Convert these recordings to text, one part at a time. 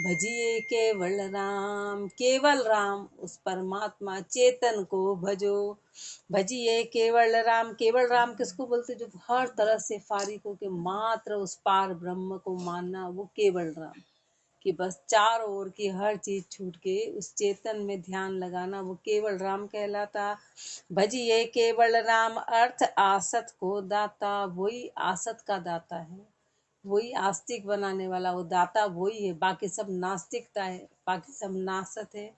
भजिए केवल राम, उस परमात्मा चेतन को भजो। भजिए केवल राम किसको बोलते? जो हर तरह से फारिग हो के मात्र उस पार ब्रह्म को मानना, वो केवल राम। कि बस चारों ओर की हर चीज छूट के उस चेतन में ध्यान लगाना, वो केवल राम कहलाता। भजिए केवल राम अर्थ आसत को दाता, वही आसत का दाता है, वही आस्तिक बनाने वाला, वो दाता वही है। बाकी सब नास्तिकता है, बाकी सब नासत है।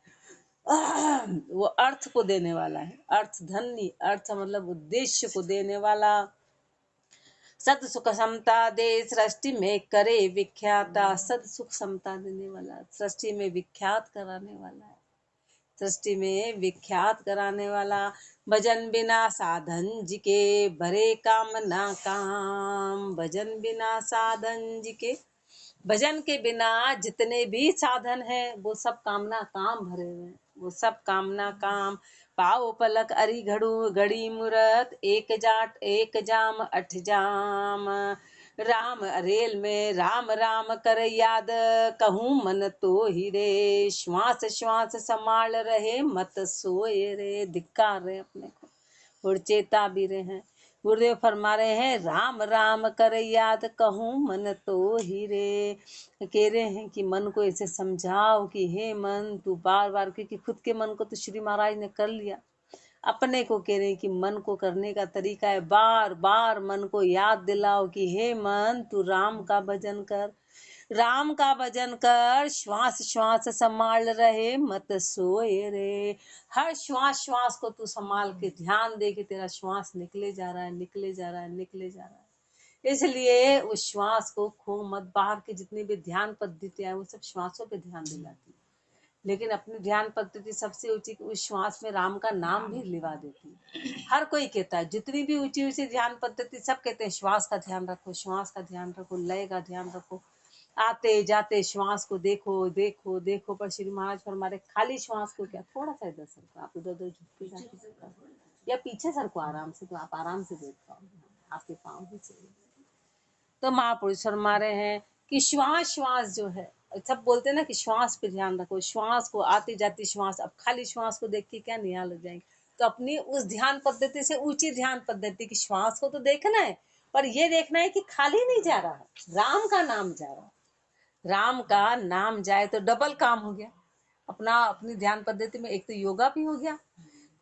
वो अर्थ को देने वाला है, अर्थ धन नहीं, अर्थ मतलब उद्देश्य को देने वाला। सद सुख समता दे सृष्टि में करे विख्याता, सद सुख समता देने वाला, सृष्टि में विख्यात कराने वाला है, सृष्टि में विख्यात कराने वाला। भजन बिना साधन जी के भरे काम ना काम, भजन बिना साधन जी के, भजन के बिना जितने भी साधन है वो सब कामना काम भरे हुए हैं, वो सब कामना काम। पाओ पलक अरी घड़ी मूरत, एक जाट एक जाम अठ जाम। राम अरेल में राम राम कर याद, कहूँ मन तो ही रे। श्वास श्वास संभाल रहे मत सोए रे, धिक्कार रहे अपने को और चेता भी रहे हैं। गुरुदेव फरमा रहे हैं राम राम कर याद, कहूँ मन तो ही रे। कह रहे हैं कि मन को ऐसे समझाओ कि हे मन तू बार बार, क्योंकि खुद के मन को तो श्री महाराज ने कर लिया, अपने को कह रहे हैं कि मन को करने का तरीका है बार बार मन को याद दिलाओ कि हे मन तू राम का भजन कर, राम का भजन कर। श्वास श्वास संभाल रहे मत सोए रे, हर श्वास श्वास को तू संभाल के ध्यान दे कि तेरा श्वास निकले जा रहा है, निकले जा रहा है, निकले जा रहा है। इसलिए उस श्वास को खो मत। बाहर के जितनी भी ध्यान पद्धतियां हैं वो सब श्वासों पे ध्यान दिलाती है, लेकिन अपनी ध्यान पद्धति सबसे ऊंची, उस श्वास में राम का नाम भी लिवा देती है। हर कोई कहता है, जितनी भी ऊंची ऊंची ध्यान पद्धति सब कहते हैं श्वास का ध्यान रखो, श्वास का ध्यान रखो, लय का ध्यान रखो, आते जाते श्वास को देखो देखो देखो। पर श्री महाराज फरमारे खाली श्वास को क्या, थोड़ा सा इधर सर को, आप उधर उधर झुक के या पीछे सर को आराम से, तो आप आराम से देख पाओ, आपके पाँव भी चले। तो महापुरुष फरमा रहे हैं कि श्वास श्वास जो है, सब बोलते हैं ना कि श्वास पे ध्यान रखो, श्वास को, आती जाती श्वास। अब खाली श्वास को देख के क्या निहाल हो जाएंगे। तो अपनी उस ध्यान पद्धति से ऊंची ध्यान पद्धति की श्वास को तो देखना है, पर ये देखना है कि खाली नहीं जा रहा, राम का नाम जा रहा। राम का नाम जाए तो डबल काम हो गया अपना। अपनी ध्यान पद्धति में एक तो योगा भी हो गया,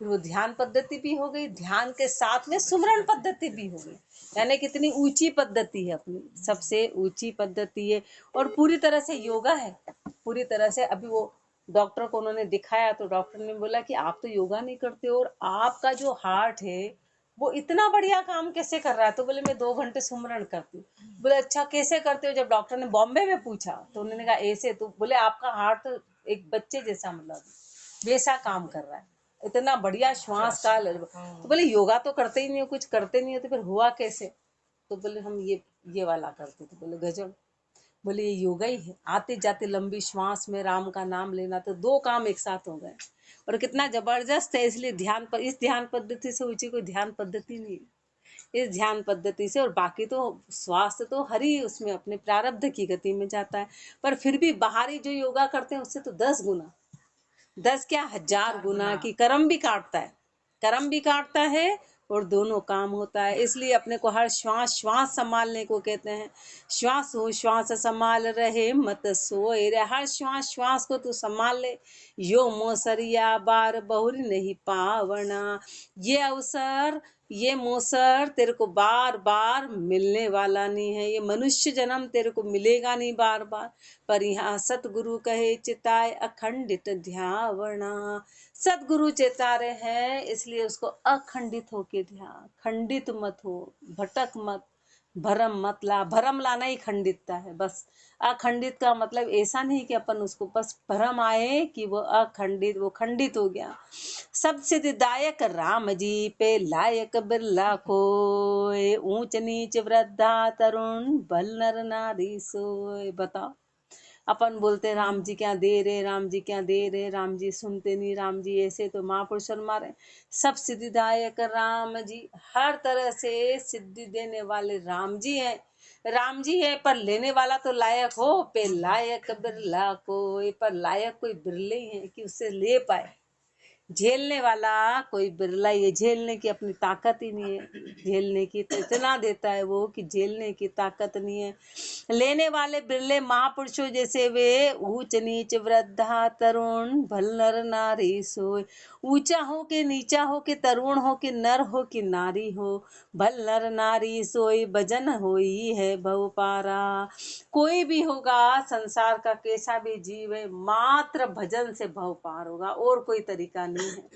फिर वो ध्यान पद्धति भी हो गई, ध्यान के साथ में सुमरन पद्धति भी हो गई। यानी कितनी ऊंची पद्धति है, अपनी सबसे ऊंची पद्धति है और पूरी तरह से योगा है, पूरी तरह से। अभी वो डॉक्टर को उन्होंने दिखाया तो डॉक्टर ने बोला कि आप तो योगा नहीं करते और आपका जो हार्ट है वो इतना बढ़िया काम कैसे कर रहा है। तो बोले मैं 2 घंटे सुमरन करती हूँ। बोले अच्छा कैसे करते हो? जब डॉक्टर ने बॉम्बे में पूछा तो उन्होंने कहा ऐसे। तो बोले आपका हार्ट तो एक बच्चे जैसा, मतलब वैसा काम कर रहा है, इतना बढ़िया श्वास का। तो बोले योगा तो करते ही नहीं हो, कुछ करते नहीं हो, तो फिर हुआ कैसे? तो बोले हम ये वाला करते थे। बोले गजब। बोले ये योगा ही है, आते जाते लंबी श्वास में राम का नाम लेना। तो 2 काम एक साथ हो गए और कितना जबरदस्त है। इसलिए ध्यान पर, इस ध्यान पद्धति से ऊंची कोई ध्यान पद्धति नहीं, इस ध्यान पद्धति से। और बाकी तो स्वास्थ्य तो हर ही उसमें अपने प्रारब्ध की गति में जाता है, पर फिर भी बाहरी जो योगा करते हैं उससे तो 10 गुना, 10 क्या 1000 गुना की कर्म भी काटता है, कर्म भी काटता है और दोनों काम होता है। इसलिए अपने को हर श्वास श्वास संभालने को कहते हैं। श्वास हो श्वास संभाल रहे मत सोए रे, हर श्वास श्वास को तू संभाल ले। यो मोसरिया बार बहुरी नहीं पावना, ये मोसर तेरे को बार बार मिलने वाला नहीं है, ये मनुष्य जन्म तेरे को मिलेगा नहीं बार बार। पर यहाँ सतगुरु कहे चिताए अखंडित ध्यावना, सतगुरु चेता रहे हैं इसलिए उसको अखंडित होके ध्यान, खंडित मत हो, भटक मत, भरम मत ला। भरम लाना ही खंडितता है बस। अखंडित का मतलब ऐसा नहीं कि अपन उसको बस भरम आए कि वो अखंडित, वो खंडित हो गया। सब सिद्धिदायक राम जी पे लायक बिरला कोय, ऊंच नीच वृद्धा तरुण बल नर नारी सोय। बताओ, अपन बोलते राम जी क्या दे रहे, राम जी क्या दे रहे, राम जी सुनते नहीं, राम जी ऐसे। तो महापुरुष मारे सब सिद्धिदायक राम जी, हर तरह से सिद्धि देने वाले राम जी हैं। राम जी है पर लेने वाला तो लायक हो, पे लायक बिरला कोई, पर लायक कोई बिरले ही है कि उससे ले पाए। झेलने वाला कोई बिरला ही है, झेलने की अपनी ताकत ही नहीं है। झेलने की तो इतना देता है वो कि झेलने की ताकत नहीं है। लेने वाले बिरले महापुरुषों जैसे वे, ऊंच नीच वृद्धा तरुण भल नर नारी सोय। ऊंचा हो के नीचा हो के, तरुण हो के नर हो कि नारी हो, भल नर नारी सोई भजन होई है भव पारा। कोई भी होगा संसार का कैसा भी जीव है, मात्र भजन से भव पार होगा, और कोई तरीका नहीं है,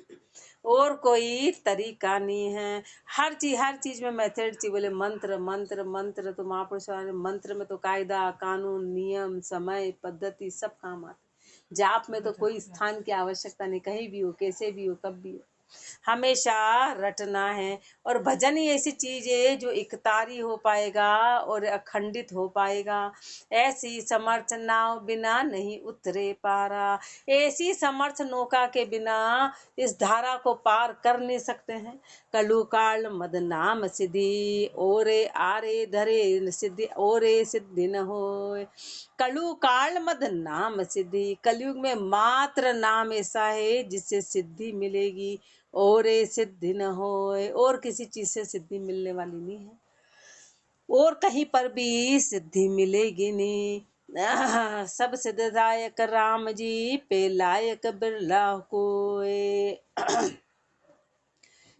और कोई तरीका नहीं है। हर चीज में मेथड चाहिए। बोले मंत्र मंत्र मंत्र, तो महापुरुष वाले मंत्र में तो कायदा कानून नियम समय पद्धति सब काम आते। जाप में तो कोई स्थान की आवश्यकता नहीं, कहीं भी हो कैसे भी हो कब भी हो, हमेशा रटना है। और भजन ही ऐसी चीज है जो एकतारी हो पाएगा और अखंडित हो पाएगा। ऐसी समर्थ नाव बिना नहीं उतरे पारा। ऐसी समर्थ नौका के बिना इस धारा को पार कर नहीं सकते हैं। कलु काल मद नाम सिद्धि, ओरे आरे धरे सिद्धि, ओरे सिद्धि न होय। कलु काल मद नाम सिद्धि, कलयुग में मात्र नाम ऐसा है जिससे सिद्धि मिलेगी, और सिद्धि न होए। और किसी चीज से सिद्धि मिलने वाली नहीं है, और कहीं पर भी सिद्धि मिलेगी नहीं। सब सिद्धदायक राम जी, पे लायक बिरला कोय।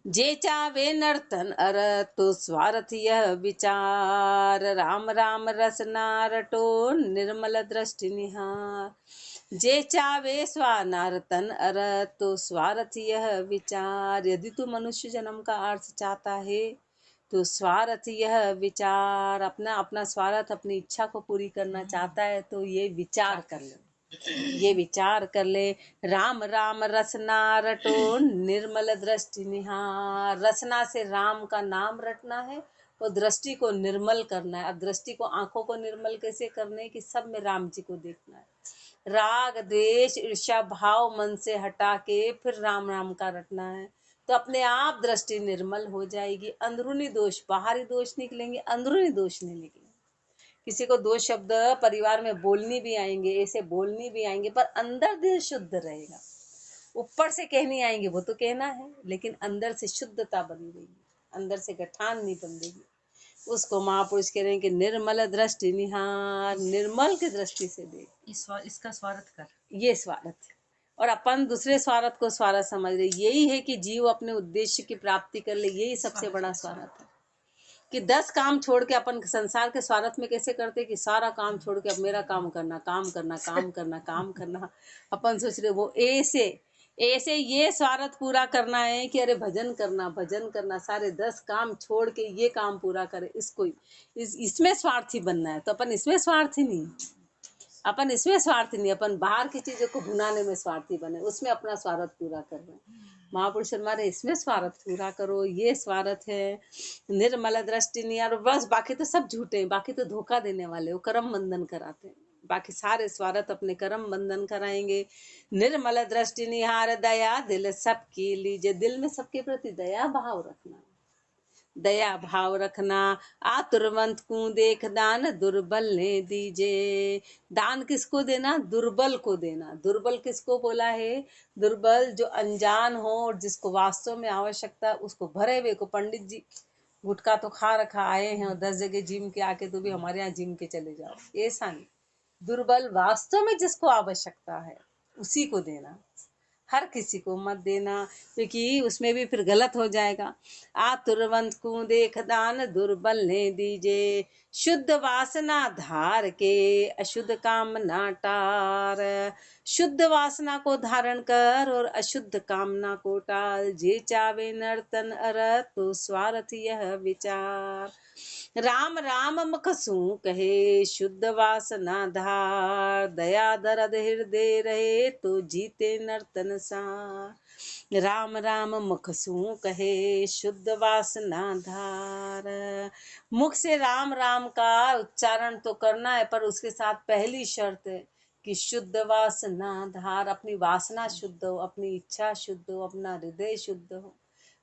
जे चावे नर्तन अर, तो स्वार्थ यह विचार। राम राम रसना रटो, निर्मल दृष्टि निहार। जे चावे स्वानर्तन अर, तो स्वार्थ यह विचार। यदि तू मनुष्य जन्म का अर्थ चाहता है तो स्वार्थ यह विचार, अपना अपना स्वार्थ अपनी इच्छा को पूरी करना चाहता है तो ये विचार कर ले, ये विचार कर ले। राम राम रसना रटो, निर्मल दृष्टि निहार। रसना से राम का नाम रटना है और दृष्टि को निर्मल करना है। अब दृष्टि को, आंखों को निर्मल कैसे करना है कि सब में राम जी को देखना है। राग द्वेष ईर्ष्या भाव मन से हटा के फिर राम राम का रटना है, तो अपने आप दृष्टि निर्मल हो जाएगी। अंदरूनी दोष, बाहरी दोष निकलेंगे, अंदरूनी दोष नहीं निकलेंगे। किसी को दो शब्द परिवार में बोलनी भी आएंगे, ऐसे बोलनी भी आएंगे, पर अंदर दिल शुद्ध रहेगा। ऊपर से कहनी आएंगे वो तो कहना है, लेकिन अंदर से शुद्धता बनी रहेगी, अंदर से गठान नहीं बंधेगी। उसको महापुरुष कह रहे हैं कि निर्मल दृष्टि निहार, निर्मल की दृष्टि से देख। इसका स्वार्थ कर, ये स्वार्थ है। और अपन दूसरे स्वार्थ को स्वार्थ समझ रहे। यही है कि जीव अपने उद्देश्य की प्राप्ति कर ले, यही सबसे बड़ा स्वार्थ है। कि 10 काम छोड़ के अपन संसार के स्वार्थ में कैसे करते कि सारा काम छोड़ के अब मेरा काम करना, काम करना, काम करना, काम करना। अपन सोच रहे वो ऐसे ऐसे ये स्वार्थ पूरा करना है कि अरे भजन करना, भजन करना, सारे 10 काम छोड़ के ये काम पूरा करे। इसको इसमें स्वार्थी बनना है, तो अपन इसमें स्वार्थी नहीं, अपन इसमें स्वार्थी नहीं, अपन बाहर की चीजों को भुनाने में स्वार्थी बने, उसमें अपना स्वार्थ पूरा कर रहे हैं। महापुरुष हमारे इसमें स्वार्थ पूरा करो, ये स्वार्थ है। निर्मल दृष्टि नहीं, और बस बाकी तो सब झूठे हैं, बाकी तो धोखा देने वाले हो, कर्म बंधन कराते हैं। बाकी सारे स्वार्थ अपने कर्म बंधन कराएंगे। निर्मल दृष्टि निहार, दया दिल सबकी लीजिए। दिल में सबके प्रति दया भाव रखना, दया भाव रखना। आतुरवंत को देख दान, दुर्बल ने दीजे। दान किसको देना? दुर्बल को देना। दुर्बल किसको बोला है? दुर्बल जो अनजान हो और जिसको वास्तव में आवश्यकता, उसको भरे हुए को। पंडित जी गुटखा तो खा रखा, आए हैं और 10 जगह जिम के आके तो भी हमारे यहाँ जिम के चले जाओ, ऐसा नहीं। दुर्बल वास्तव में जिसको आवश्यकता है उसी को देना, हर किसी को मत देना, क्योंकि उसमें भी फिर गलत हो जाएगा। आतुरवंत को देख दान, दुर्बल ने दीजे। शुद्ध वासना धार के, अशुद्ध कामना टार। शुद्ध वासना को धारण कर और अशुद्ध कामना को टाल। जे चावे नर्तन अरत, तो स्वार्थ यह विचार। राम राम मुख सू कहे, शुद्ध वासना धार। दया दरद हृदय रहे, तो जीते नर्तन सार। राम राम मुख सू कहे, शुद्ध वासना धार। मुख से राम राम का उच्चारण तो करना है, पर उसके साथ पहली शर्त है कि शुद्ध वासना धार। अपनी वासना शुद्ध हो, अपनी इच्छा शुद्ध हो, अपना हृदय शुद्ध हो,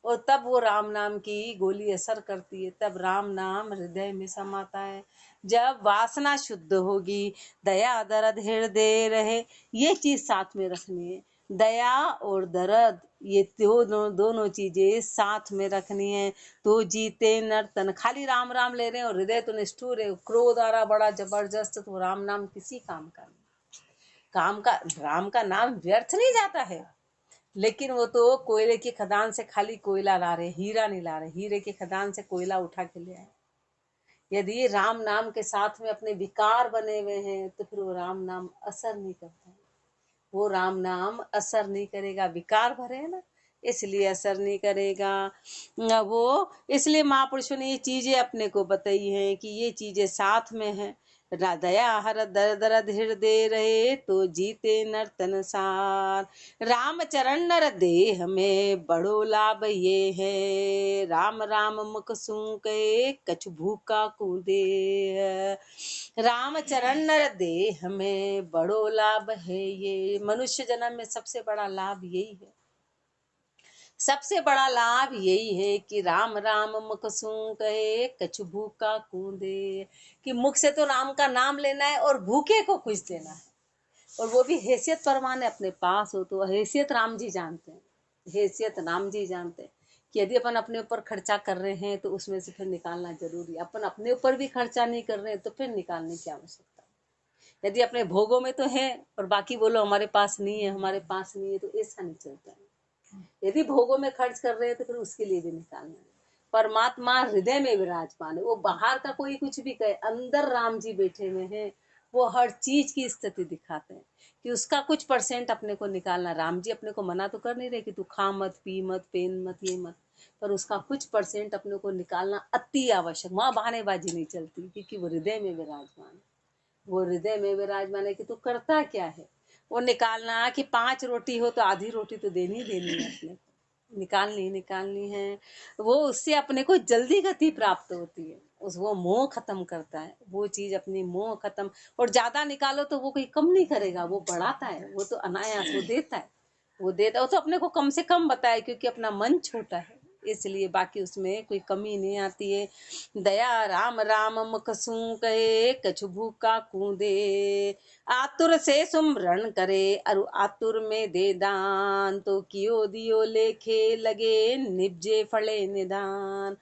और तब वो राम नाम की गोली असर करती है, तब राम नाम हृदय में समाता है। जब वासना शुद्ध होगी, दया दर्द हृदय रहे, ये चीज साथ में रखनी है। दया और दर्द ये दोनों चीजें साथ में रखनी है। तो जीते नर्तन, खाली राम राम ले रहे हैं और हृदय तो निष्ठुर है, क्रोध आ रहा बड़ा जबरदस्त, तो राम नाम किसी काम का नहीं। काम का राम का नाम व्यर्थ नहीं जाता है। लेकिन वो तो कोयले की खदान से खाली कोयला ला रहे, हीरा नहीं ला रहे, हीरे की खदान से कोयला उठा के ले आए। यदि राम नाम के साथ में अपने विकार बने हुए हैं तो फिर वो राम नाम असर नहीं करता है। वो राम नाम असर नहीं करेगा, विकार भरे है ना, इसलिए असर नहीं करेगा वो। इसलिए महापुरुषों ने ये चीजें अपने को बताई हैं कि ये चीजें साथ में है। दया हर दर दर्द हृदय रहे, तो जीते नर्तन सार। राम चरण नर देह में बड़ो लाभ ये है, राम राम मुख सूके कछु भूखा कूदे। राम चरण नर देह में बड़ो लाभ है ये, मनुष्य जन्म में सबसे बड़ा लाभ यही है। सबसे बड़ा लाभ यही है कि राम राम मुख सूं कहे कछु भूखा कूदे, कि मुख से तो राम का नाम लेना है और भूखे को कुछ देना है, और वो भी हैसियत परमाने अपने पास हो। तो हैसियत राम जी जानते हैं, हैसियत राम जी जानते हैं कि यदि अपन अपने ऊपर खर्चा कर रहे हैं तो उसमें से फिर निकालना जरूरी है। अपन अपने ऊपर भी खर्चा नहीं कर रहे हैं तो फिर निकालने की आवश्यकता है। यदि अपने भोगों में तो है और बाकी बोलो हमारे पास नहीं है, हमारे पास नहीं है, तो ऐसा नहीं चलता है। यदि भोगों में खर्च कर रहे हैं तो फिर उसके लिए भी निकालना है। परमात्मा हृदय में विराजमान है, वो बाहर का कोई कुछ भी कहे, अंदर राम जी बैठे हुए हैं। वो हर चीज की स्थिति दिखाते हैं कि उसका कुछ परसेंट अपने को निकालना। राम जी अपने को मना तो कर नहीं रहे कि तू खा मत, पी मत, पेन मत, ये मत, पर उसका कुछ परसेंट अपने को निकालना अति आवश्यक। वहां बहानेबाजी नहीं चलती, क्योंकि वो हृदय में विराजमान है। वो हृदय में विराजमान है कि तू करता क्या है, वो निकालना। कि 5 रोटी हो तो आधी रोटी तो देनी है अपने को, निकालनी है। वो उससे अपने को जल्दी गति प्राप्त होती है, उस वो मोह खत्म करता है, वो चीज अपनी मोह खत्म। और ज्यादा निकालो तो वो कोई कम नहीं करेगा, वो बढ़ाता है, वो तो अनायास वो देता है, वो तो अपने को कम से कम बताए, क्योंकि अपना मन छोटा है, इसलिए बाकी उसमें कोई कमी नहीं आती है। दया राम राम मुख सूं कहे कछु भूखा कूदे, आतुर से सुमरण करे अरु आतुर में दे दान, तो कियो दियो लेखे लगे निपजे फले निदान।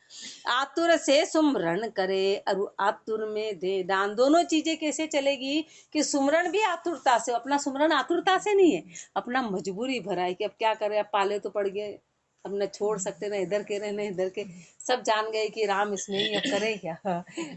आतुर से सुमरण करे अरु आतुर में दे दान, दोनों चीजें कैसे चलेगी कि सुमरण भी आतुरता से, अपना सुमरण आतुरता से नहीं है, अपना मजबूरी भरा है कि अब क्या करें, अब पाले तो पड़ गए, अब न छोड़ सकते, न इधर के रहे न इधर के, सब जान गए कि राम इसमें ही, अब करे क्या,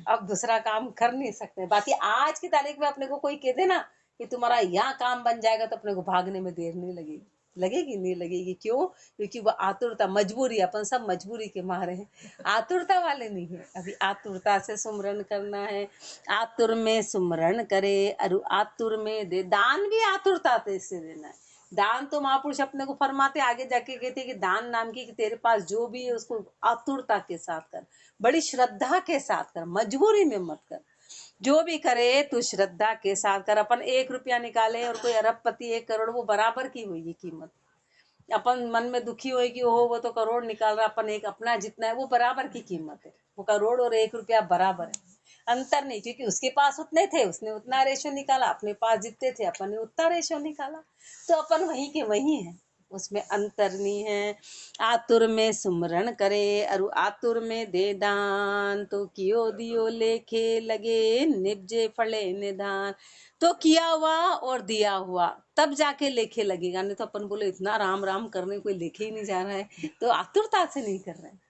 अब दूसरा काम कर नहीं सकते। बाकी आज की तारीख में अपने को कोई कह दे ना कि तुम्हारा यहाँ काम बन जाएगा, तो अपने को भागने में देर नहीं लगेगी, लगेगी नहीं लगेगी। क्यों? क्योंकि वो आतुरता, मजबूरी, अपन सब मजबूरी के मारे हैं, आतुरता वाले नहीं है। अभी आतुरता से सुमरण करना है, आतुर में सुमरण करे अरु आतुर में दे दान, भी आतुरता से देना है। दान तो महापुरुष अपने को फरमाते, आगे जाके कहते कि दान नाम की कि तेरे पास जो भी है उसको आतुरता के साथ कर, बड़ी श्रद्धा के साथ कर, मजबूरी में मत कर। जो भी करे तू श्रद्धा के साथ कर। अपन 1 रुपया निकाले और कोई अरबपति 1 करोड़, वो बराबर की होगी कीमत। अपन मन में दुखी होगी, ओहो वो तो करोड़ निकाल रहा, अपन एक अपना जितना है वो बराबर की कीमत है। वो करोड़ और 1 रुपया बराबर है, अंतर नहीं, क्योंकि उसके पास उतने थे, उसने उतना रेशो निकाला, अपने पास जितने थे अपन ने उतना रेशो निकाला, तो अपन वहीं के वहीं है, उसमें अंतर नहीं है। आतुर में सुमरण करे अरु आतुर में दे दान, तो कियो दियो लेखे लगे निपजे फले निधान। तो किया हुआ और दिया हुआ तब जाके लेखे लगेगा, नहीं तो अपन बोले इतना राम राम करने कोई लेखे ही नहीं जा रहा है, तो आतुरता से नहीं कर रहे हैं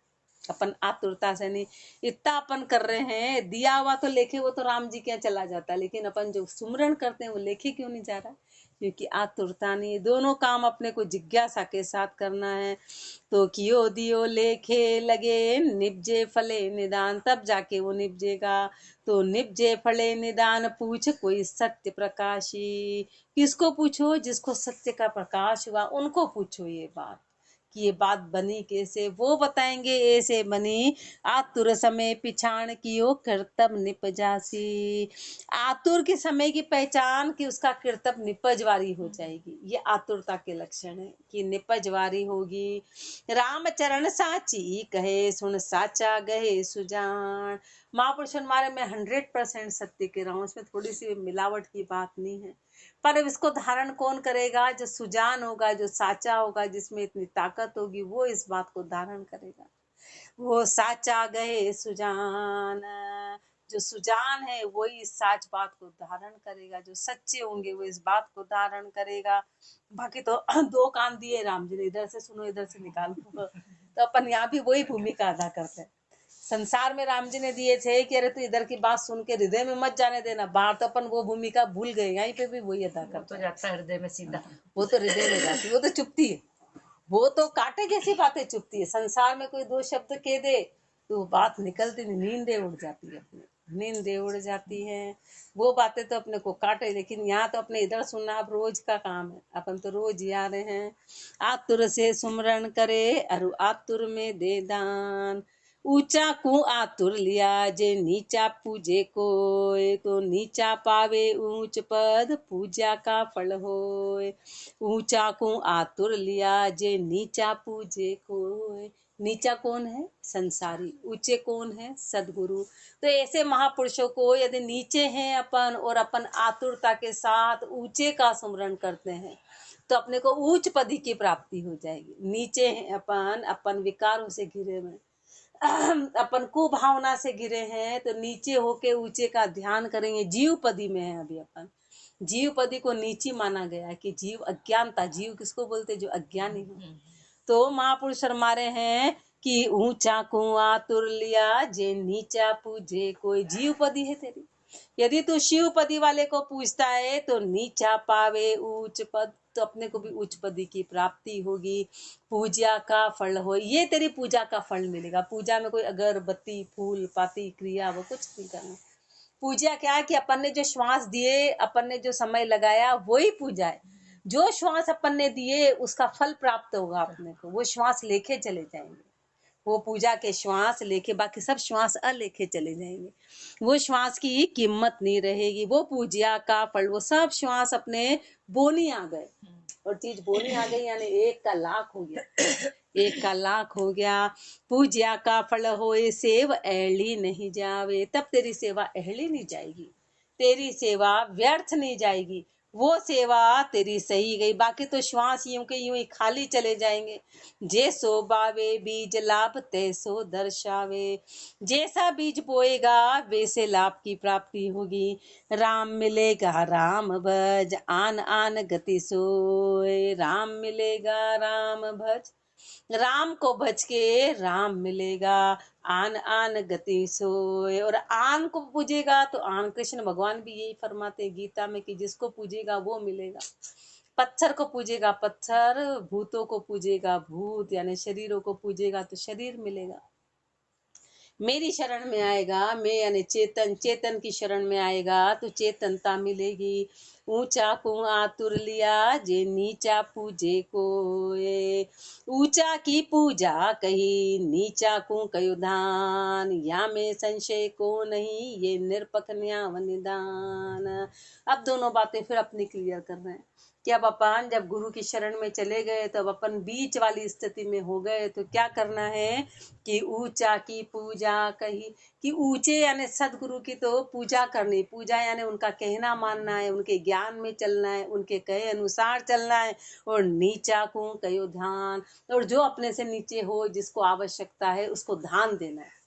अपन, आतुरता से नहीं। इतना अपन कर रहे हैं, दिया हुआ तो लेखे वो तो राम जी के यहाँ चला जाता, लेकिन अपन जो सुमरण करते हैं वो लेखे क्यों नहीं जा रहा? क्योंकि आतुरता नहीं। दोनों काम अपने को जिज्ञासा के साथ करना है। तो कियो दियो लेखे लगे निपजे फले निदान, तब जाके वो निपजेगा। तो निपजे फले निदान पूछ कोई सत्य प्रकाशी, किसको पूछो? जिसको सत्य का प्रकाश हुआ उनको पूछो ये बात, कि ये बात बनी कैसे, वो बताएंगे ऐसे बनी। आतुर समय पिछाण कियो कर्तव्य निपजासी, आतुर के समय की पहचान कि उसका कर्तव्य निपजवारी हो जाएगी, ये आतुरता के लक्षण है कि निपजवारी होगी। रामचरण साची कहे सुन साचा गहे सुजान, महापुरुष हमारे में 100% सत्य कह रहा हूँ, इसमें थोड़ी सी मिलावट की बात नहीं है। पर अब इसको धारण कौन करेगा? जो सुजान होगा, जो साचा होगा, जिसमें इतनी ताकत होगी, वो इस बात को धारण करेगा। वो साचा गए सुजान, जो सुजान है वही इस साच बात को धारण करेगा। जो सच्चे होंगे वो इस बात को धारण करेगा। बाकी तो दो कान दिए राम जी ने, इधर से सुनो इधर से निकालो। तो अपन यहाँ भी वही भूमिका अदा करते हैं। संसार में राम जी ने दिए थे कि अरे तू इधर की बात सुन के हृदय में मत जाने देना, बाहर तो अपन वो भूमिका भूल गए, यहीं पे भी वही अदा करते हैं। जाता है हृदय में सीधा, वो तो हृदय में जाती है, वो तो चुपती है, वो तो कांटे जैसी बातें चुपती है। संसार में कोई दो शब्द कह दे तो बात निकलती नहीं, नींदे उड़ जाती है, अपनी नींदे उड़ जाती है। वो बातें तो अपने को काटे, लेकिन यहाँ तो अपने इधर सुनना अब रोज का काम है, अपन तो रोज ही आ रहे हैं। आतुर से सुमरण करे अरु आतुर में दे दान, ऊंचा कु आतुर लिया जे नीचा पूजे कोय, तो नीचा पावे ऊंच पद पूजा का फल होय। ऊंचा को आतुर लिया जे नीचा पूजे कोय। नीचा कौन है? संसारी। ऊंचे कौन है? सदगुरु। तो ऐसे महापुरुषों को यदि नीचे हैं अपन और अपन आतुरता के साथ ऊंचे का स्मरण करते हैं तो अपने को उच्च पदी की प्राप्ति हो जाएगी। नीचे हैं अपन, अपन विकारों से घिरे हुए, अपन कुभावना से घिरे हैं, तो नीचे होके ऊंचे का ध्यान करेंगे। जीव पदी में है अभी अपन, जीव पदी को नीची माना गया है कि जीव अज्ञानता। जीव किसको बोलते? जो अज्ञानी हो। तो महापुरुष शर्मारे हैं कि ऊंचा कुआं तुर लिया जे नीचा पूजे कोई। जीव पदी है तेरी, यदि तू शिव पदी वाले को पूछता है तो नीचा पावे उच्च पद, तो अपने को भी उच्च पदी की प्राप्ति होगी। पूजा का फल हो, ये तेरी पूजा का फल मिलेगा। पूजा में कोई अगरबत्ती फूल पाती क्रिया वो कुछ नहीं करना। पूजा क्या है कि अपन ने जो श्वास दिए, अपन ने जो समय लगाया, वही पूजा है। जो श्वास अपन ने दिए उसका फल प्राप्त होगा अपने को, वो श्वास लेके चले जाएंगे। वो पूजा के श्वास लेके, बाकी सब श्वास अलेखे चले जाएंगे। वो श्वास की कीमत नहीं रहेगी। वो पूजा का फल, वो सब श्वास अपने बोनी आ गए, और चीज बोनी आ गई यानी 1 का लाख हो गया। 1 का लाख हो गया। पूजा का फल होए सेव एहली नहीं जावे, तब तेरी सेवा एहली नहीं जाएगी, तेरी सेवा व्यर्थ नहीं जाएगी। वो सेवा तेरी सही गई, बाकी तो श्वास यूं के यूं ही खाली चले जाएंगे। जैसो बावे बीज लाभ तैसो दर्शावे, जैसा बीज बोएगा वैसे लाभ की प्राप्ति होगी। राम मिलेगा राम भज आन आन गति सोए, राम मिलेगा राम भज, राम को भज के राम मिलेगा, आन आन गति सोए। और आन को पूजेगा तो आन, कृष्ण भगवान भी यही फरमाते हैं गीता में कि जिसको पूजेगा वो मिलेगा। पत्थर को पूजेगा पत्थर, भूतों को पूजेगा भूत, यानी शरीरों को पूजेगा तो शरीर मिलेगा। मेरी शरण में आएगा, मैं यानी चेतन, चेतन की शरण में आएगा तो चेतनता मिलेगी। ऊंचा कुआं तुर लिया जे नीचा पूजे कोय, ऊंचा की पूजा कही नीचा को कयो दान, या में संशय को नहीं ये निरपक न्याव निदान। अब दोनों बातें फिर अपनी क्लियर कर रहे हैं कि अब अपन जब गुरु की शरण में चले गए तब अपन बीच वाली स्थिति में हो गए, तो क्या करना है कि ऊंचा की पूजा कही, कि ऊंचे यानी सदगुरु की तो पूजा करनी। पूजा यानी उनका कहना मानना है, उनके ज्ञान में चलना है, उनके कहे अनुसार चलना है। और नीचा को कयो ध्यान, और जो अपने से नीचे हो जिसको आवश्यकता है उसको ध्यान देना है,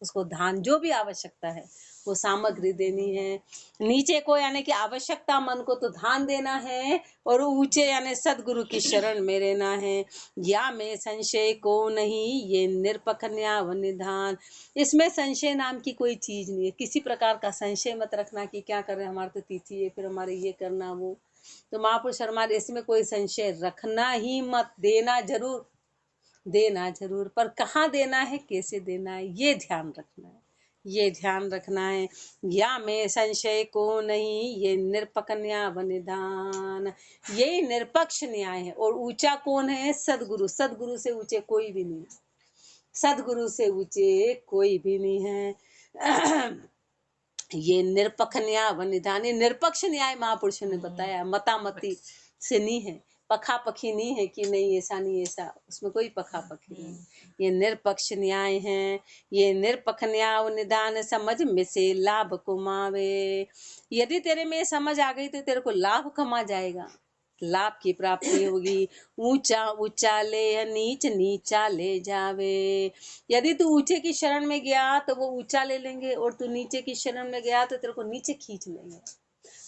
उसको ध्यान जो भी आवश्यकता है वो सामग्री देनी है। नीचे को यानी कि आवश्यकता मन को तो ध्यान देना है, और ऊंचे यानी सदगुरु की शरण में रहना है। या में संशय को नहीं ये निरपक न्याव निधान, इसमें संशय नाम की कोई चीज नहीं है। किसी प्रकार का संशय मत रखना कि क्या कर रहे हैं, हमारे तो तिथि है फिर हमारे ये करना वो। तो महापुरुष हमारे इसमें कोई संशय रखना ही मत, देना जरूर, देना जरूर, पर कहाँ देना है, कैसे देना है, ये ध्यान रखना है, ये ध्यान रखना है। या में संशय को नहीं ये निरपक न्याय निधान, यही निरपक्ष न्याय है। और ऊंचा कौन है? सदगुरु। सदगुरु से ऊंचे कोई भी नहीं, सदगुरु से ऊंचे कोई भी नहीं है। ये निरपक न्याय निधान, ये निरपक्ष न्याय महापुरुषों ने बताया, मतामती से नहीं है। पखा पखी नहीं है कि नहीं ऐसा नहीं ऐसा, उसमें कोई पखा पखी नहीं। ये निरपक्ष न्याय है, ये निरपक्ष न्याय निदान समझ में से लाभ कमावे। यदि तेरे में समझ आ गई तो तेरे को लाभ कमा जाएगा, लाभ की प्राप्ति होगी। ऊंचा ऊंचा ले नीच नीचा ले जावे। यदि तू ऊंचे की शरण में गया तो वो ऊंचा ले लेंगे, और तू नीचे की शरण में गया तो तेरे को नीचे खींच लेंगे।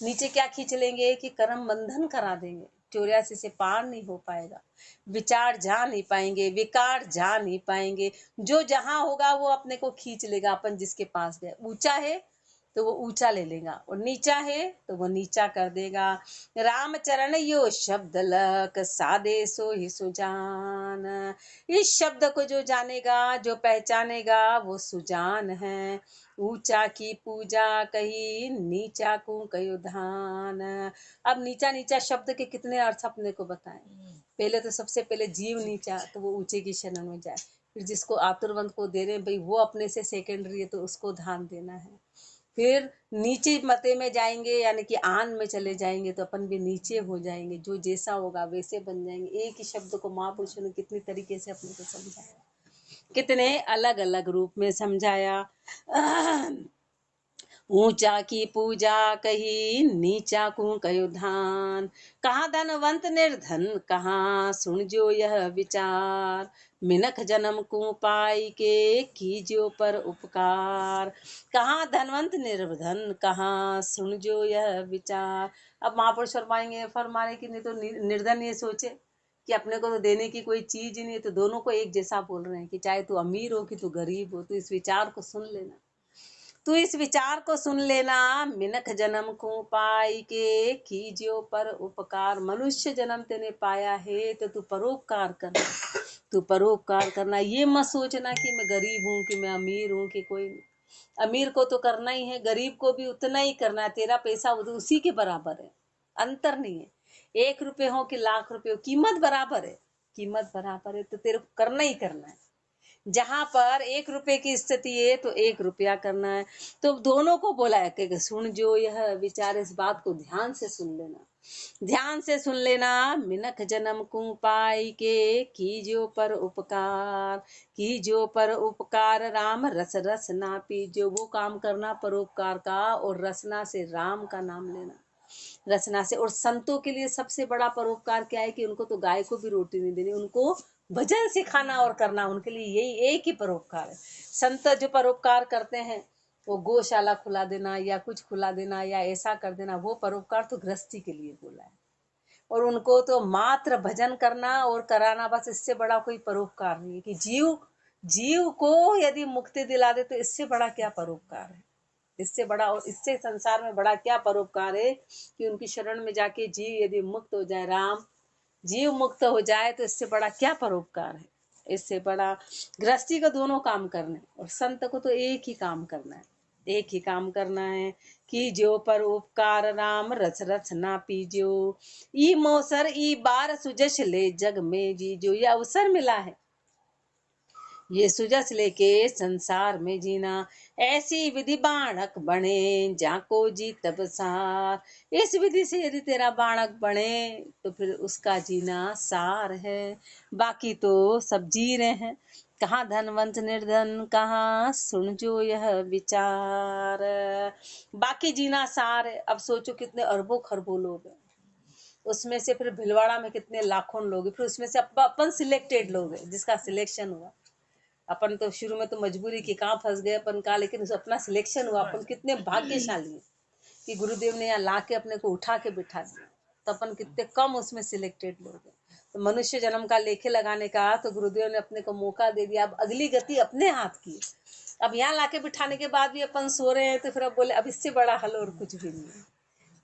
नीचे क्या खींच लेंगे कि कर्म बंधन करा देंगे, 84 से पार नहीं हो पाएगा, विचार जा नहीं पाएंगे, विकार जा नहीं पाएंगे। जो जहां होगा वो अपने को खींच लेगा। अपन जिसके पास गए, ऊंचा है तो वो ऊंचा ले लेगा, और नीचा है तो वो नीचा कर देगा। रामचरण यो शब्द लक सादे सो ही सुजान। इस शब्द को जो जानेगा, जो पहचानेगा, वो सुजान है। ऊंचा की पूजा कही, नीचा को कयो धान। अब नीचा नीचा शब्द के कितने अर्थ अपने को बताएं। पहले तो सबसे पहले जीव नीचा, तो वो ऊंचे की शरण में जाए। फिर जिसको आतुरवंत को दे रहे हैं भाई, वो अपने से सेकेंडरी है तो उसको ध्यान देना है। फिर नीचे मते में जाएंगे, यानी कि आन में चले जाएंगे तो अपन भी नीचे हो जाएंगे, जो जैसा होगा वैसे बन जाएंगे। एक ही शब्द को महापुरुषों ने कितनी तरीके से अपने को समझाया, कितने अलग अलग रूप में समझाया। ऊंचा की पूजा कही, नीचा को कयो धान। कहाँ धनवंत निर्धन, कहाँ सुन जो यह विचार। मिनख जन्म को पाई के, कीजियो पर उपकार। कहाँ धनवंत निर्धन, कहाँ सुन जो यह विचार। अब महापुरुष फरमाने की नहीं तो निर्धन ये सोचे कि अपने को तो देने की कोई चीज ही नहीं है, तो दोनों को एक जैसा बोल रहे हैं कि चाहे तू अमीर हो कि तू गरीब हो, तो इस विचार को सुन लेना, तू इस विचार को सुन लेना। मिनख जन्म को पाई के, कीजियो पर उपकार। मनुष्य जन्म तेने पाया है तो तू परोपकार करना, तू परोपकार करना। ये मत सोचना कि मैं गरीब हूँ, कि मैं अमीर हूँ, कि कोई। अमीर को तो करना ही है, गरीब को भी उतना ही करना है। तेरा पैसा उसी के बराबर है, अंतर नहीं है। 1 रुपये हो कि लाख रुपये हो, कीमत बराबर है, कीमत बराबर है, तो तेरे को करना ही करना है। जहां पर 1 रुपये की स्थिति है तो 1 रुपया करना है। तो दोनों को बोला है कि सुन जो यह विचार, इस बात को ध्यान से सुन लेना, ध्यान से सुन लेना। मिनख जन्म को पाई के, कीजियो पर उपकार। कीजियो पर उपकार, राम रस रस ना पीजियो। वो काम करना परोपकार का, और रसना से राम का नाम लेना, रचना से। और संतों के लिए सबसे बड़ा परोपकार क्या है कि उनको तो गाय को भी रोटी नहीं देनी, उनको भजन सिखाना और करना, उनके लिए यही एक ही परोपकार है। संत जो परोपकार करते हैं, वो गौशाला खुला देना या कुछ खुला देना या ऐसा कर देना, वो परोपकार तो गृहस्थी के लिए बोला है। और उनको तो मात्र भजन करना और कराना, बस इससे बड़ा कोई परोपकार नहीं है। कि जीव को यदि मुक्ति दिला दे तो इससे बड़ा क्या परोपकार है, इससे बड़ा और इससे संसार में बड़ा क्या परोपकार है कि उनकी शरण में जाके जीव यदि मुक्त हो जाए, राम जीव मुक्त हो जाए, तो इससे बड़ा क्या परोपकार है। इससे बड़ा गृहस्थी को दोनों काम करने, और संत को तो एक ही काम करना है, एक ही काम करना है कि जो पर उपकार, राम रस रस ना पीजो। ई मौसर ई बार सुजस ले, जग में जीजो। ये अवसर मिला है, ये सुजस लेके संसार में जीना। ऐसी विधि बाणक बने, जाको जी तब सार। इस विधि से यदि तेरा बाणक बने तो फिर उसका जीना सार है, बाकी तो सब जी रहे हैं। कहाँ धनवंत निर्धन, कहाँ सुन जो यह विचार। बाकी जीना सार है। अब सोचो कितने अरबों खरबों लोग हैं, उसमें से फिर भिलवाड़ा में कितने लाखों लोग हैं, फिर उसमें से अपन सिलेक्टेड लोग हैं जिसका सिलेक्शन हुआ। अपन तो शुरू में तो मजबूरी की कहाँ फंस गए अपन का, लेकिन अपना सिलेक्शन हुआ। अपन कितने भाग्यशाली हैं कि गुरुदेव ने यहाँ ला के अपने को उठा के बिठा दिया। तो अपन कितने कम उसमें सिलेक्टेड लोग हैं। तो मनुष्य जन्म का लेखे लगाने का तो गुरुदेव ने अपने को मौका दे दिया। अब अगली गति अपने हाथ की। अब यहाँ लाके बिठाने के बाद भी अपन सो रहे हैं, तो फिर अब बोले अब इससे बड़ा हल और कुछ भी नहीं है,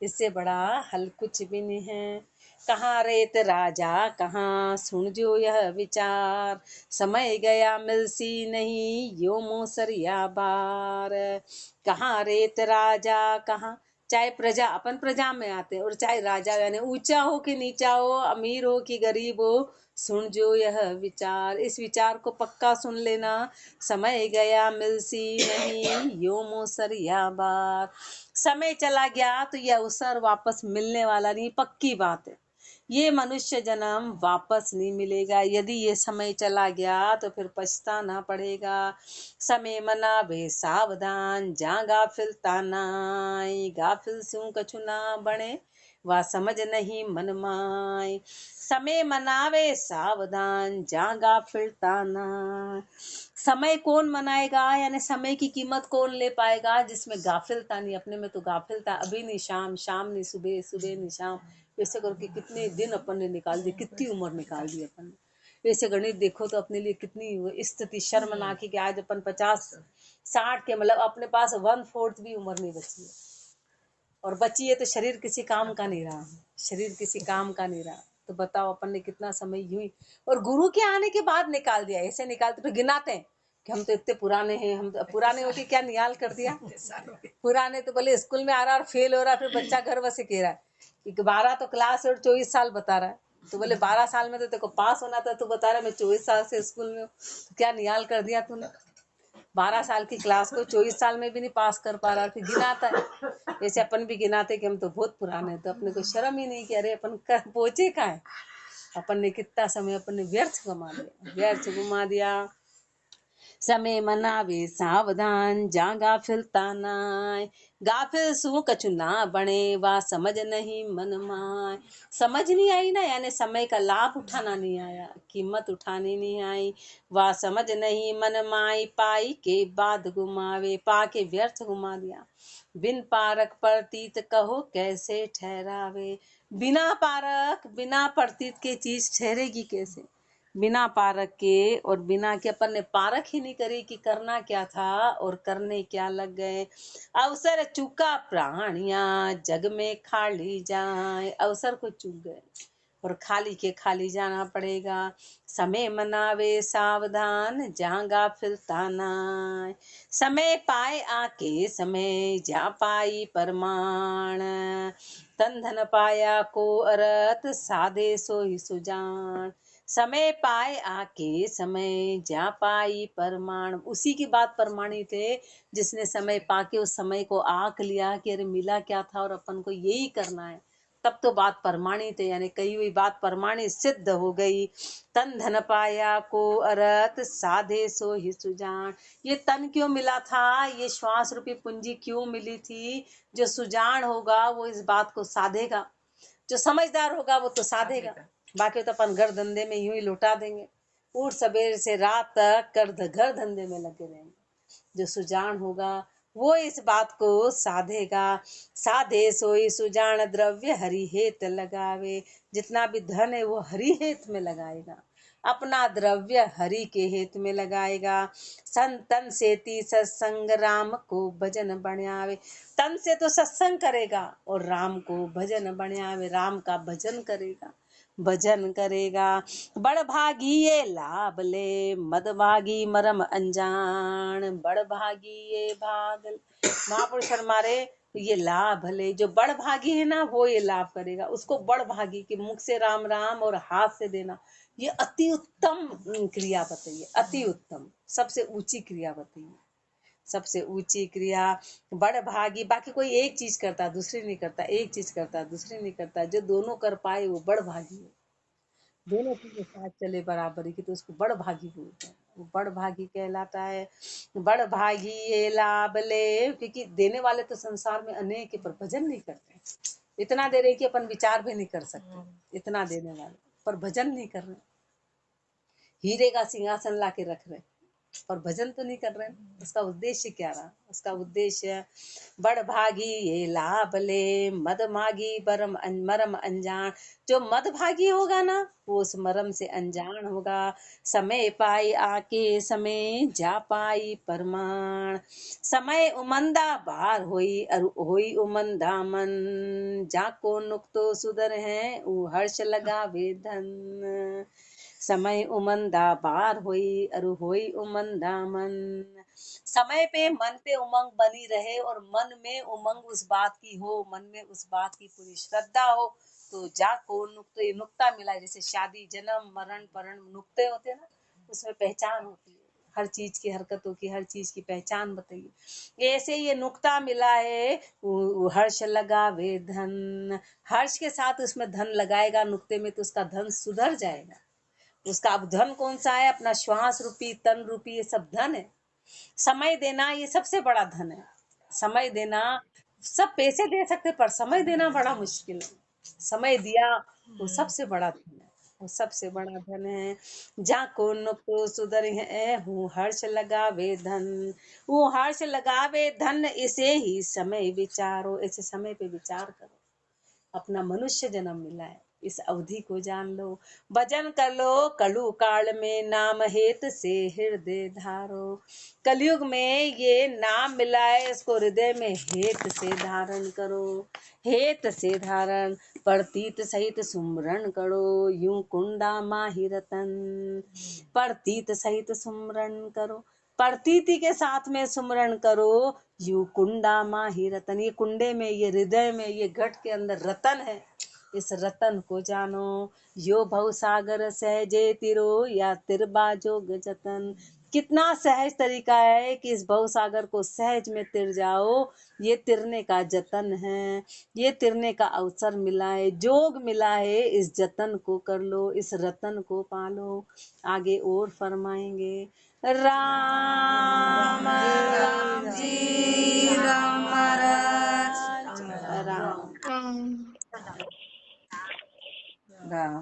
इससे बड़ा हल कुछ भी नहीं है। कहाँ रेत राजा, कहाँ सुन जो यह विचार। समय गया मिलसी नहीं, यो मोसरिया बार। कहाँ रेत राजा, कहाँ, चाहे प्रजा, अपन प्रजा में आते हैं, और चाहे राजा, यानी ऊंचा हो कि नीचा हो, अमीर हो कि गरीब हो, सुन जो यह विचार। इस विचार को पक्का सुन लेना। समय गया मिलसी नहीं, यो मोसरिया बार। समय चला गया तो यह अवसर वापस मिलने वाला नहीं, पक्की बात है। ये मनुष्य जन्म वापस नहीं मिलेगा। यदि ये समय चला गया तो फिर पछताना पड़ेगा। समय मनावे सावधान, जहाँ गाफिल तानाई। गाफिल स्यों कछु ना बने, वा समझ नहीं मन माय। समय मनावे सावधान, जहाँ गाफिल ताना। समय कौन मनाएगा, यानी समय की कीमत कौन ले पाएगा, जिसमें गाफिलता नहीं। अपने में तो गाफिलता, अभी नहीं शाम, शाम नहीं सुबह, सुबह नहीं शाम, वैसे करके कितने दिन अपन ने निकाल दिए, कितनी उम्र निकाल दी अपन ने। वैसे गणित देखो तो अपने लिए कितनी स्थिति शर्मनाक है कि आज अपन 50-60 के, मतलब अपने पास 1/4 भी उम्र नहीं बची है। और बची है तो शरीर किसी काम का नहीं रहा, शरीर किसी काम का नहीं रहा। तो बताओ अपन ने कितना समय यूं ही, और गुरु के आने के बाद निकाल दिया। ऐसे निकालते फिर गिनाते हैं कि हम तो इतने पुराने हैं, हम तो पुराने होके क्या निहाल कर दिया। पुराने तो भले स्कूल में आ रहा और फेल हो रहा, फिर बच्चा गर्व से कह रहा है कि 12 तो क्लास और 24 साल बता रहा है। तो बोले 12 साल में तो तेरे को पास होना था, तू बता रहा है मैं 24 साल से स्कूल में हूँ। तो क्या निहाल कर दिया तूने। 12 साल की क्लास को 24 साल में भी नहीं पास कर पा रहा, फिर गिनाता है। जैसे अपन भी गिनाते कि हम तो बहुत पुराने हैं, तो अपने को शर्म ही नहीं कि अरे अपन पहुंचे कहाँ है। अपन ने कितना समय अपन ने व्यर्थ गमा दिया, व्यर्थ घुमा दिया। समय मनावे सावधान, जहाँ गाफिल तानाय। गाफिल सु कछु ना बने, वा समझ नहीं मन माय। समझ नहीं आई ना, यानी समय का लाभ उठाना नहीं आया, कीमत उठानी नहीं आई। वा समझ नहीं मन माय, पाई के बाद गुमावे। पा के व्यर्थ घुमा दिया। बिन पारक प्रतीत कहो कैसे ठहरावे। बिना पारक, बिना प्रतीत के चीज ठहरेगी कैसे। बिना पारक के, और बिना के अपन ने पारक ही नहीं करी कि करना क्या था और करने क्या लग गए। अवसर चूका प्राणिया, जग में खाली जाए। अवसर को चूक गए और खाली के खाली जाना पड़ेगा। समय मनावे सावधान, जहाँ गाफिल ताना। समय पाए आके समय, जा पाई परमाण। तन धन पाया को अरत, साधे सो ही सुजान। समय पाए आके समय, जा पाई परमाण। उसी की बात प्रमाणित है जिसने समय पाके उस समय को आक लिया कि अरे मिला क्या था और अपन को यही करना है, तब तो बात प्रमाणित है, यानी कही हुई बात प्रमाणित सिद्ध हो गई। तन धन पाया को अरत, साधे सो ही सुजान। ये तन क्यों मिला था, ये श्वास रूपी पूंजी क्यों मिली थी। जो सुजान होगा वो इस बात को साधेगा, जो समझदार होगा वो तो साधेगा। बाकी तो अपन घर धंधे में यूं ही लौटा देंगे, उठ सवेर से रात तक घर धंधे में लगे रहेंगे। जो सुजान होगा वो इस बात को साधेगा। साधे सोई सुजान, द्रव्य हरि हेत लगावे। जितना भी धन है वो हरि हेत में लगाएगा, अपना द्रव्य हरि के हेत में लगाएगा। संतन सेती सत्संग, राम को भजन बनावे। तन से तो सत्संग करेगा और राम को भजन बनावे, राम का भजन करेगा, भजन करेगा। बड़ भागी ये लाभ ले, मद भागी मरम अनजान। बड़ भागी ये भाग, महापुरुष हमारे ये लाभ ले। जो बड़ भागी है ना वो ये लाभ करेगा। उसको बड़ भागी के मुख से राम राम और हाथ से देना, ये अति उत्तम क्रिया बताइए, अति उत्तम सबसे ऊंची क्रिया बताइए, सबसे ऊंची क्रिया। बड़ भागी, बाकी कोई एक चीज करता दूसरी नहीं करता, एक चीज करता दूसरी नहीं करता, जो दोनों कर पाए वो बड़ भागी है। दोनों चीजें साथ चले बराबरी की तो उसको बड़ भागी बोलते हैं, वो बड़ भागी कहलाता है। बड़ भागी ये लाभ ले, क्योंकि देने वाले तो संसार में अनेक है पर भजन नहीं करते। इतना दे रहे कि अपन विचार भी नहीं कर सकते, इतना देने वाले पर भजन नहीं कर रहे। हीरे का सिंहासन ला के रख रहे पर भजन तो नहीं कर रहे। उसका उद्देश्य क्या रहा, उसका उद्देश्य बड़ भागी ये लाभ ले, मद मागी मरम अनजान। जो मद भागी होगा ना वो उस मरम से अनजान होगा। समय पाई आके समय, जा पाई परमाण। समय उमंदा बार होई, होई उमंदा मन। जाको नुकतो सुधर है, ऊ हर्ष लगा वेधन। समय उमंदा बार होई, अरु होई उमंदा मन। समय पे मन पे उमंग बनी रहे और मन में उमंग उस बात की हो, मन में उस बात की पूरी श्रद्धा हो, तो जाको नुक्ते, नुक्ता मिला। जैसे शादी, जन्म, मरण, परण नुक्ते होते हैं ना, उसमें पहचान होती है। हर चीज की हरकतों की, हर चीज की पहचान बताइए। ऐसे ये नुक्ता मिला है, हर्ष लगावे धन, हर्ष के साथ उसमें धन लगाएगा नुक्ते में तो उसका धन सुधर जाएगा। उसका अब धन कौन सा है? अपना श्वास रूपी, तन रूपी, ये सब धन है। समय देना ये सबसे बड़ा धन है। समय देना, सब पैसे दे सकते पर समय देना बड़ा मुश्किल है। समय दिया वो सबसे बड़ा धन है, वो सबसे बड़ा धन है। जाको नुको सुधर है, हूँ हर्ष लगावे धन, वो हर्ष लगावे धन, इसे ही समय विचारो। ऐसे समय पे विचार करो। अपना मनुष्य जन्म मिला है, इस अवधि को जान लो। भजन कर लो कलु काल में, नाम हेत से हृदय धारो। कलयुग में ये नाम मिला है, इसको हृदय में हेत से धारण करो। हेत से धारण, प्रतीत सहित सुमरण करो, यूं कुंडा माही रतन। प्रतीत सहित सुमरण करो, प्रतीति के साथ में सुमरण करो। यू कुंडा माही रतन, ये कुंडे में, ये हृदय में, ये घट के अंदर रतन है। इस रतन को जानो। यो भव सागर सहजे तिरो, या तिरबाजो जतन। कितना सहज तरीका है कि इस भव सागर को सहज में तिर जाओ। ये तिरने का जतन है, ये तिरने का अवसर मिला है, जोग मिला है। इस जतन को कर लो, इस रतन को पालो। आगे और फरमाएंगे। राम राम जी राम महाराज राम राम।